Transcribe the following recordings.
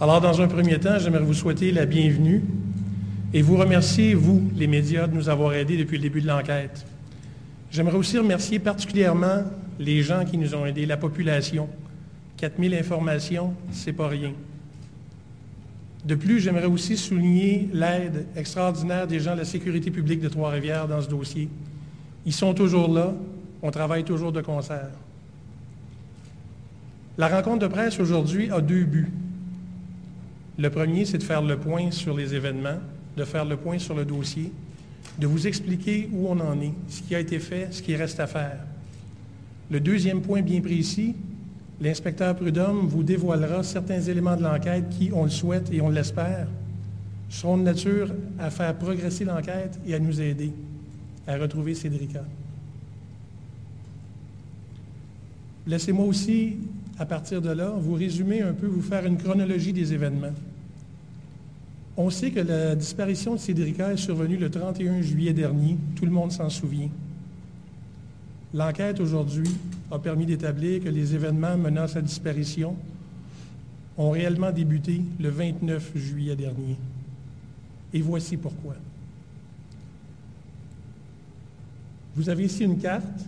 Alors, dans un premier temps, j'aimerais vous souhaiter la bienvenue et vous remercier, vous, les médias, de nous avoir aidés depuis le début de l'enquête. J'aimerais aussi remercier particulièrement les gens qui nous ont aidés, la population. 4000 informations, c'est pas rien. De plus, j'aimerais aussi souligner l'aide extraordinaire des gens de la sécurité publique de Trois-Rivières dans ce dossier. Ils sont toujours là, on travaille toujours de concert. La rencontre de presse aujourd'hui a deux buts. Le premier, c'est de faire le point sur les événements, de faire le point sur le dossier, de vous expliquer où on en est, ce qui a été fait, ce qui reste à faire. Le deuxième point bien précis, l'inspecteur Prudhomme vous dévoilera certains éléments de l'enquête qui, on le souhaite et on l'espère, seront de nature à faire progresser l'enquête et à nous aider à retrouver Cédrica. Laissez-moi aussi, à partir de là, vous résumer un peu, vous faire une chronologie des événements. On sait que la disparition de Cédrica est survenue le 31 juillet dernier. Tout le monde s'en souvient. L'enquête aujourd'hui a permis d'établir que les événements menant à sa disparition ont réellement débuté le 29 juillet dernier. Et voici pourquoi. Vous avez ici une carte,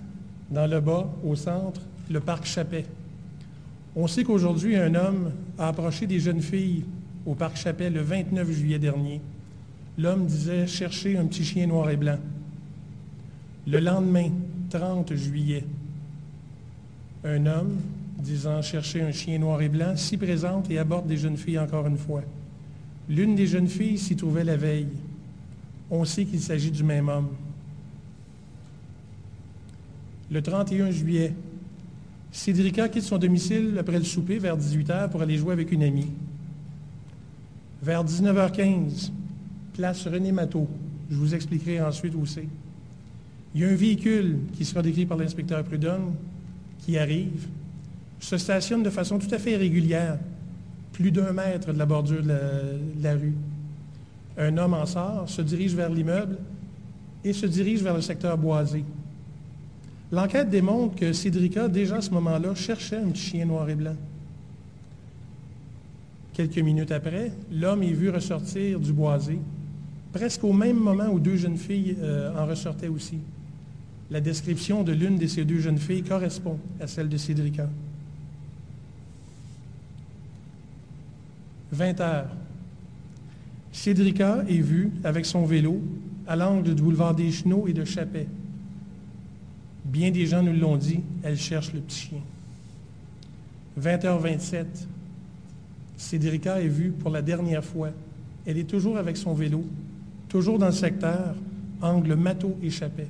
dans le bas, au centre, le parc Chappet. On sait qu'aujourd'hui, un homme a approché des jeunes filles au parc Chappet le 29 juillet dernier. L'homme disait chercher un petit chien noir et blanc. Le lendemain, 30 juillet, un homme disant chercher un chien noir et blanc s'y présente et aborde des jeunes filles encore une fois. L'une des jeunes filles s'y trouvait la veille. On sait qu'il s'agit du même homme. Le 31 juillet, Cédrica quitte son domicile après le souper vers 18h pour aller jouer avec une amie. Vers 19h15, place René Matteau. Je vous expliquerai ensuite où c'est. Il y a un véhicule qui sera décrit par l'inspecteur Prudhomme qui arrive, se stationne de façon tout à fait irrégulière, plus d'1 mètre de la bordure de la rue. Un homme en sort, se dirige vers l'immeuble et se dirige vers le secteur boisé. L'enquête démontre que Cédrica, déjà à ce moment-là, cherchait un petit chien noir et blanc. Quelques minutes après, l'homme est vu ressortir du boisé, presque au même moment où 2 jeunes filles en ressortaient aussi. La description de l'une de ces 2 jeunes filles correspond à celle de Cédrica. 20 heures. Cédrica est vue avec son vélo à l'angle du boulevard des Chenaux et de Chappet. Bien des gens nous l'ont dit, elle cherche le petit chien. 20h27. Cédrica est vue pour la dernière fois. Elle est toujours avec son vélo, toujours dans le secteur, angle Matteau et Chappet.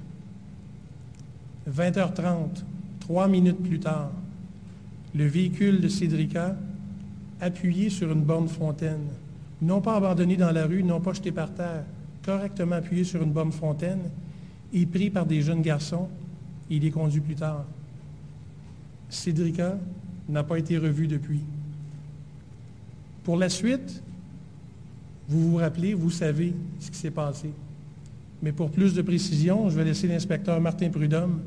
20h30, 3 minutes plus tard, le véhicule de Cédrica, appuyé sur une borne fontaine, non pas abandonné dans la rue, non pas jeté par terre, correctement appuyé sur une borne fontaine, et pris par des jeunes garçons, et il est conduit plus tard. Cédrica n'a pas été revue depuis. Pour la suite, vous vous rappelez, vous savez ce qui s'est passé. Mais pour plus de précision, je vais laisser l'inspecteur Martin Prudhomme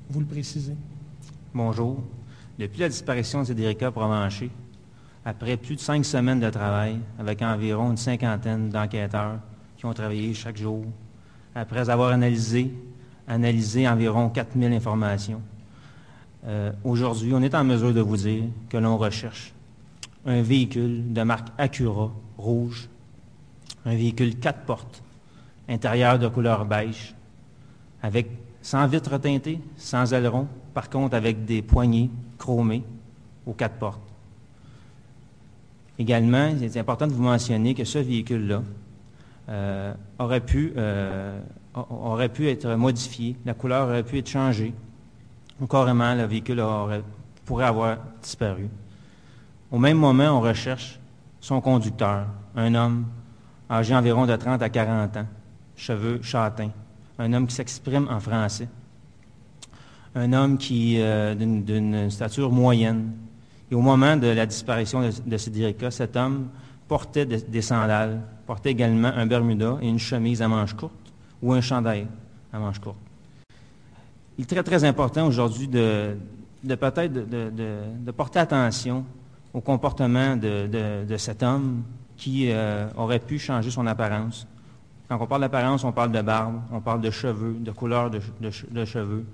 vous le préciser. Bonjour. Depuis la disparition de Cédrica Provencher, après plus de 5 semaines de travail, avec environ une 50aine d'enquêteurs qui ont travaillé chaque jour, après avoir analysé environ 4000 informations, aujourd'hui, on est en mesure de vous dire que l'on recherche un véhicule de marque Acura, rouge, un véhicule 4 portes, intérieur de couleur beige, sans vitres teintées, sans aileron, par contre avec des poignées chromées aux 4 portes. Également, il est important de vous mentionner que ce véhicule-là aurait pu être modifié, la couleur aurait pu être changée, ou carrément le véhicule pourrait avoir disparu. Au même moment, on recherche son conducteur, un homme âgé environ de 30 à 40 ans, cheveux châtains, un homme qui s'exprime en français, un homme d'une stature moyenne. Et au moment de la disparition de Cédrica, cet homme portait des sandales, portait également un bermuda et une chemise à manches courtes ou un chandail à manches courtes. Il est très, très important aujourd'hui de porter attention au comportement de cet homme qui aurait pu changer son apparence. Quand on parle d'apparence, on parle de barbe, on parle de cheveux, de couleur de cheveux,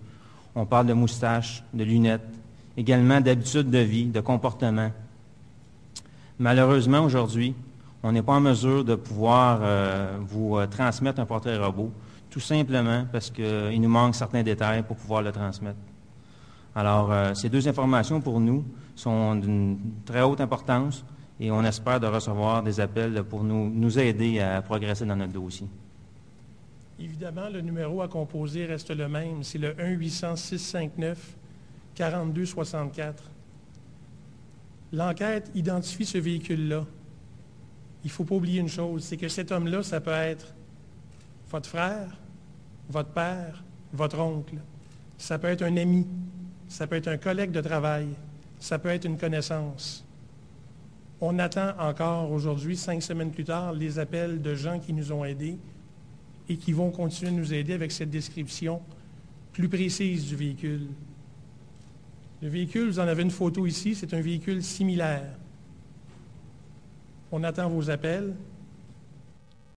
on parle de moustache, de lunettes, également d'habitude de vie, de comportement. Malheureusement, aujourd'hui, on n'est pas en mesure de pouvoir vous transmettre un portrait robot, tout simplement parce qu'il nous manque certains détails pour pouvoir le transmettre. Alors, ces deux informations pour nous sont d'une très haute importance et on espère de recevoir des appels pour nous aider à progresser dans notre dossier. Évidemment, le numéro à composer reste le même. C'est le 1-800-659-4264. L'enquête identifie ce véhicule-là. Il ne faut pas oublier une chose, c'est que cet homme-là, ça peut être votre frère, votre père, votre oncle. Ça peut être un ami. Ça peut être un collègue de travail. Ça peut être une connaissance. On attend encore aujourd'hui, 5 semaines plus tard, les appels de gens qui nous ont aidés et qui vont continuer de nous aider avec cette description plus précise du véhicule. Le véhicule, vous en avez une photo ici, c'est un véhicule similaire. On attend vos appels.